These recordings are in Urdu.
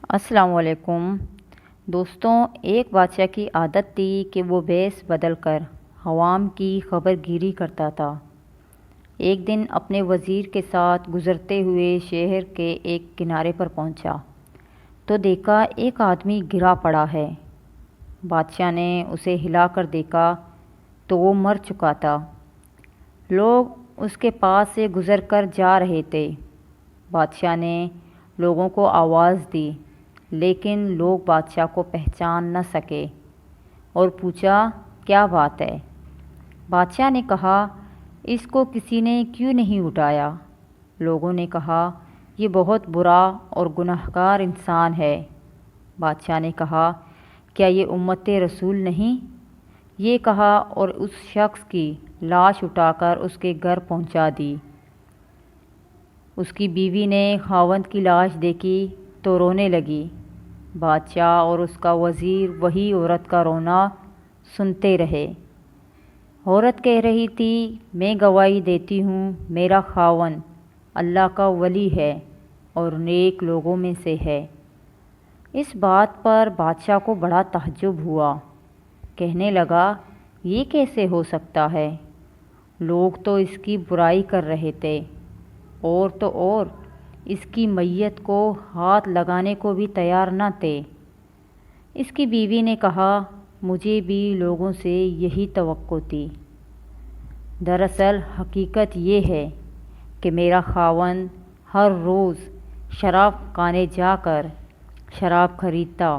السلام علیکم دوستوں، ایک بادشاہ کی عادت تھی کہ وہ بھیس بدل کر عوام کی خبر گیری کرتا تھا۔ ایک دن اپنے وزیر کے ساتھ گزرتے ہوئے شہر کے ایک کنارے پر پہنچا تو دیکھا ایک آدمی گرا پڑا ہے۔ بادشاہ نے اسے ہلا کر دیکھا تو وہ مر چکا تھا۔ لوگ اس کے پاس سے گزر کر جا رہے تھے۔ بادشاہ نے لوگوں کو آواز دی، لیکن لوگ بادشاہ کو پہچان نہ سکے اور پوچھا کیا بات ہے؟ بادشاہ نے کہا اس کو کسی نے کیوں نہیں اٹھایا؟ لوگوں نے کہا یہ بہت برا اور گنہگار انسان ہے۔ بادشاہ نے کہا کیا یہ امت رسول نہیں؟ یہ کہا اور اس شخص کی لاش اٹھا کر اس کے گھر پہنچا دی۔ اس کی بیوی نے خاوند کی لاش دیکھی تو رونے لگی۔ بادشاہ اور اس کا وزیر وہی عورت کا رونا سنتے رہے۔ عورت کہہ رہی تھی میں گواہی دیتی ہوں میرا خاوند اللہ کا ولی ہے اور نیک لوگوں میں سے ہے۔ اس بات پر بادشاہ کو بڑا تعجب ہوا۔ کہنے لگا یہ کیسے ہو سکتا ہے؟ لوگ تو اس کی برائی کر رہے تھے، اور تو اور اس کی میت کو ہاتھ لگانے کو بھی تیار نہ تھے۔ اس کی بیوی نے کہا مجھے بھی لوگوں سے یہی توقع تھی۔ دراصل حقیقت یہ ہے کہ میرا خاوند ہر روز شراب خانے جا کر شراب خریدتا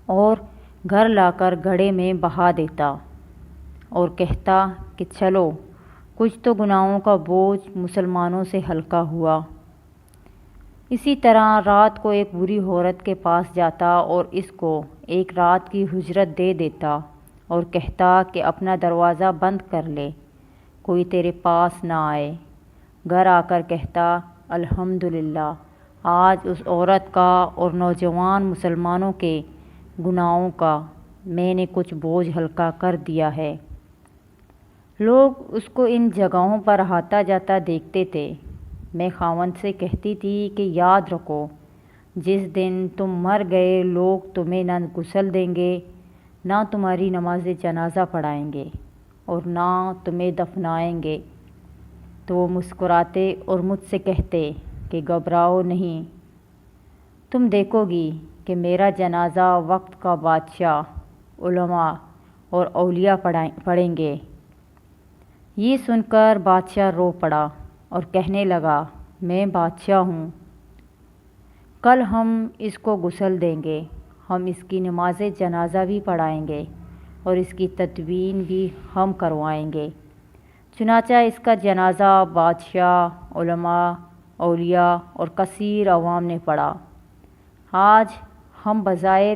اور گھر لا کر گھڑے میں بہا دیتا اور کہتا کہ چلو کچھ تو گناہوں کا بوجھ مسلمانوں سے ہلکا ہوا۔ اسی طرح رات کو ایک بری عورت کے پاس جاتا اور اس کو ایک رات کی اجرت دے دیتا اور کہتا کہ اپنا دروازہ بند کر لے، کوئی تیرے پاس نہ آئے۔ گھر آ کر کہتا الحمدللہ آج اس عورت کا اور نوجوان مسلمانوں کے گناہوں کا میں نے کچھ بوجھ ہلکا کر دیا ہے۔ لوگ اس کو ان جگہوں پر آتا جاتا دیکھتے تھے۔ میں خاوند سے کہتی تھی کہ یاد رکھو جس دن تم مر گئے لوگ تمہیں نہ غسل دیں گے، نہ تمہاری نماز جنازہ پڑھائیں گے اور نہ تمہیں دفنائیں گے۔ تو وہ مسکراتے اور مجھ سے کہتے کہ گھبراؤ نہیں، تم دیکھو گی کہ میرا جنازہ وقت کا بادشاہ، علماء اور اولیاء پڑھیں گے۔ یہ سن کر بادشاہ رو پڑا اور کہنے لگا میں بادشاہ ہوں، کل ہم اس کو غسل دیں گے، ہم اس کی نماز جنازہ بھی پڑھائیں گے اور اس کی تدفین بھی ہم کروائیں گے۔ چنانچہ اس کا جنازہ بادشاہ، علماء، اولیاء اور کثیر عوام نے پڑھا۔ آج ہم بظاہر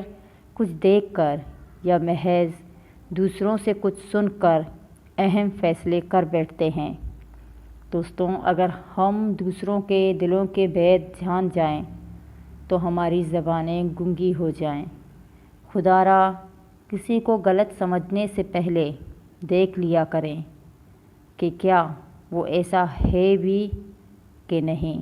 کچھ دیکھ کر یا محض دوسروں سے کچھ سن کر اہم فیصلے کر بیٹھتے ہیں۔ دوستوں، اگر ہم دوسروں کے دلوں کے بھید جان جائیں تو ہماری زبانیں گونگی ہو جائیں۔ خدا را کسی کو غلط سمجھنے سے پہلے دیکھ لیا کریں کہ کیا وہ ایسا ہے بھی کہ نہیں۔